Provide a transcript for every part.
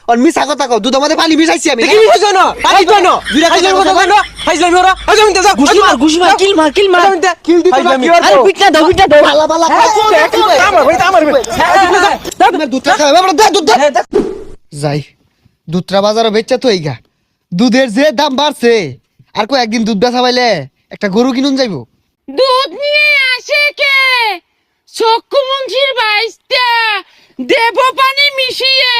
আর মিছা কথা কও দুধের মধ্যে পানি মিশাইছি আমি কি হইছে না পানি কই না দুইটা ফাইজলামি কথা কই না ফাইজলামি ওরা আজম দে যা ঘুষি মার কিল মার কিল দিতে না কি আরে পিটনা দাও ভালা ভালা আমার দুধটা খাবে আমরা দে দুধ দে যাই দুধটা বাজারে বেচা তো এইগা দুধের যে দাম বাড়ছে আর কো একদিন দুধ বেচা পাইলে একটা গরু কিনুন যাইবো দুধ নিয়ে আসে কে চক্ষুমুখীর বাইশটা দেব পানি মিশিয়ে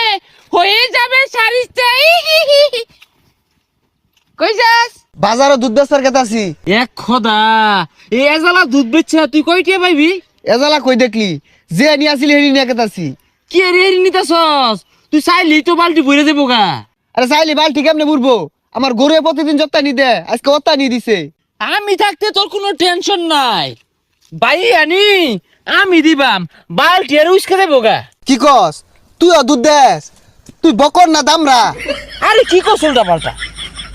হয়ে যাবে সারিস্তা কই যাস বাজারে দুধ বেচার কথা আছি এক খোদা এই এজালা দুধ বেচছে তুই কয়টা পাইবি এজালা কই দেখলি যে নিয়ে আসিলি হেরি নিয়ে কথা আছি কি রে নিতাছস তুই চাইলি তো বালতি ভরে দেবো গা আরে চাইলি বালতি কেমনে বুড়বো আমার গরু প্রতিদিন যত্তা নি দে আজকে অত্তা নি দিছে আমি থাকতে তোর কোনো টেনশন নাই বাই আনি আমি দিবাম বালতি আর উস্কে দেবো গা কি কস তুইও দুধ দেস তুই বকর না দামরা আরে কি কস উল্টা পাল্টা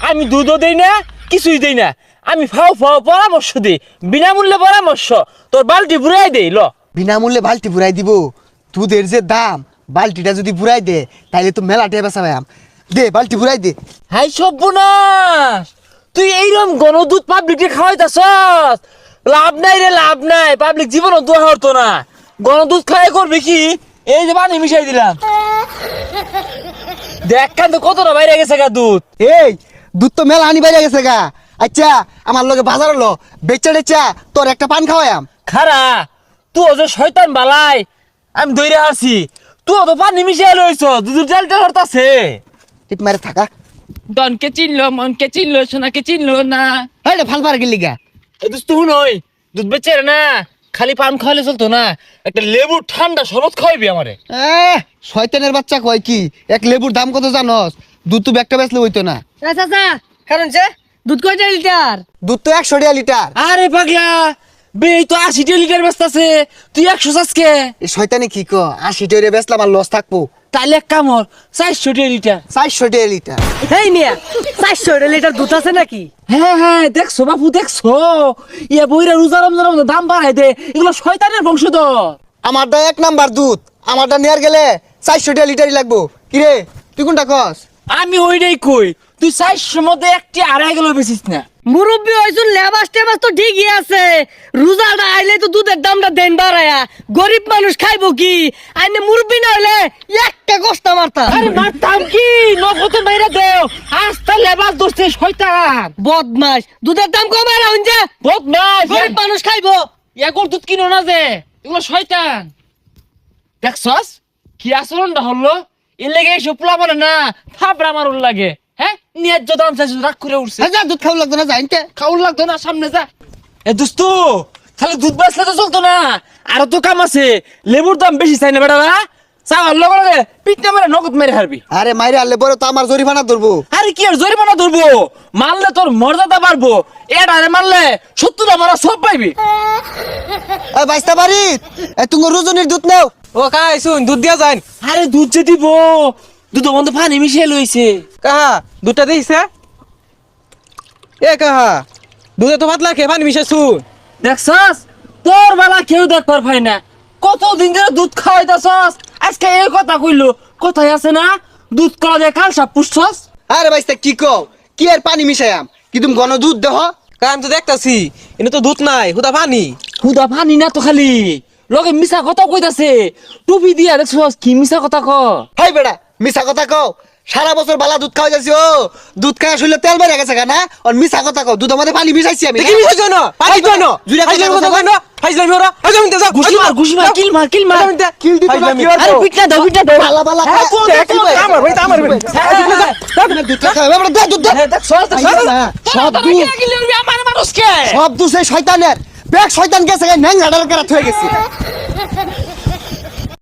আমি দুধও দেই না কিছুই দেই না আমি ফাও পরামর্শ দিই বিনামূল্যে পরামর্শ তোর বালতি বুড়াই দেই ল বিনামূল্যে বালতি বুড়াই দিব দুধের যে দাম বালতিটা যদি বুড়াই দে তাইলে তো মেলা টেবা সাবাম দে বালতি বুড়াই দে হাই সর্বনাশ তুই এইরকম গণদুধ পাবলিককে খাওয়াইতাছস লাভ নাই রে লাভ নাই পাবলিক জীবনও দোয়া হতো না গণদুধ খাওয়াই করবি কি এই যে পানি মিশাই দিলাম দেখ কান তো কতটা বাইরে গেছে গা দুধ এই দুধ তো মেলা হানি বাইরে গেছে গা আচ্ছা আমার লগে বাজার হলো বেচা টেচা তোর একটা পান খাওয়ায়াম খারা তুই যে শয়তান বালাই আমি দইরে আসি তুই তো পানি মিশাই লইছ দুধের জাল টাল হরতাছে টিপ মারে থাকা ডনকে চিনলো মনকে চিনলো সোনাকে চিনলো না হ্যাঁ ফাল পার গেলি গা এই দুধ তুই নই দুধ বেচে না খালি পান খাওয়ালে চলতো না একটা লেবু ঠান্ডা শরবত খাওয়াইবি আমারে শয়তানের বাচ্চা কয় কি এক লেবুর দাম কত জানস দুধ তো একটা বেচলে হইতো না চাচা কারণ যে দুধ কয়টা লিটার দুধ তো 100 টাকা লিটার আরে পাগলা বে তো 80 লিটার বেচতাছে তুই 100 চাসকে এই শয়তানি কি ক 80 টাকা বেচলাম আর লস থাকবো তাইলে এক কামর 400 লিটার 400 টাকা লিটার এই মিয়া 400 লিটার দুধ আছে নাকি হ্যাঁ দেখছো বাপু দেখছো ইয়া বইরা রোজা রমজানের মধ্যে দাম বাড়াই দে এগুলো শয়তানের বংশধর আমারটা 1 নাম্বার দুধ আমারটা নেয়ার গেলে 400 টাকা লিটারই লাগবো কি রে তুই কোনটা কস আমি ওইটাই কই তুই 400 মধ্যে একটি আড়াই কিলো বেচিস না মুরব্বি হইছুন লেবাস টেবাস তো ঠিকই আছে রোজাটা আইলে তো দুধের দামটা দেন বাড়ায়া গরিব মানুষ খাইবো কি আইনে মুরব্বি না হইলে একটা কষ্ট মারতা আরে মারতাম কি নগদে মাইরা দেও আস্তা লেবাস দোস্তে শয়তান বদমাস দুধের দাম কমে না হইছে বদমাস গরিব মানুষ খাইবো এগোর দুধ কিনো না যে এগুলো শয়তান দেখছস কি আচরণটা হলো এর লেগে এসব পোলা বলে না থাপড়া মারুন লাগে হ্যাঁ ন্যায্য দাম চাইছিস রাগ করে উঠছে যা দুধ খাওয়া লাগতো না জানতে খাউন লাগতো না সামনে যা এ দোস্ত খালি দুধ বেচলে তো চলতো না আরো তো কাম আছে লেবুর দাম বেশি চাই না বেটা চাওয়ার লগে লগে পিঠটা মেরে নগদ মেরে হারবি আরে মাইরে আনলে বড় তো আমার জরিমানা ধরবো আরে কি আর জরিমানা ধরবো মারলে তোর মর্যাদা বাড়বো এটা মারলে 70 মারা সব পাইবি এই বাইস্তা বাড়ি তুমি রোজনির দুধ নাও ও কাই শুন দুধ দিয়া যান আরে দুধ যে দিব দুধ বন্ধ পানি মিশিয়ে লইছে কাহা দুধটা দিছে এ কাহা দুধে তো পাতলা খেয়ে পানি মিশা শুন দেখছস তোর বেলা কেউ দেখবার পাই না কতদিন ধরে দুধ খাওয়াইতাছস আজকে এই কথা কইলো কথাই আছে না দুধ কলা দিয়ে কাল সাপ পুষছস আরে বাইস্তা কি কও কি আর পানি মিশায়াম কি তুমি ঘন দুধ দেহ কারণ আমি তো দেখতাছি এনে তো দুধ নাই হুদা পানি হুদা পানি না তো খালি লগে মিছা কথা কইতাছে টুপি দিয়া দেখছস কি মিছা কথা ক হাই বেড়া মিছা কথা কও সারা বছর বালা দুধ খাওয়া যাচ্ছি ও দুধ খাওয়া শুনলে তেল বেড়ে গেছে না আর মিছা কথা কও দুধের মধ্যে পানি মিশাইছি আমি কি হইছে না পানি কই না জুড়ে ফাইজলামি কথা কই না ফাইজলামি ওরা আজম দে যা ঘুষি মার কিল মার কিল দিতে না কি আরে পিটনা দাও ভালা ভালা আমার ভাই আমার দুধ খাওয়া আমরা দে দুধ দে দেখছস সব দুধ আমার মানুষকে সব দুধ সেই শয়তানের ব্যাগ শয়তান গেছে ন্যাং গাড়ার কারা থয়ে গেছে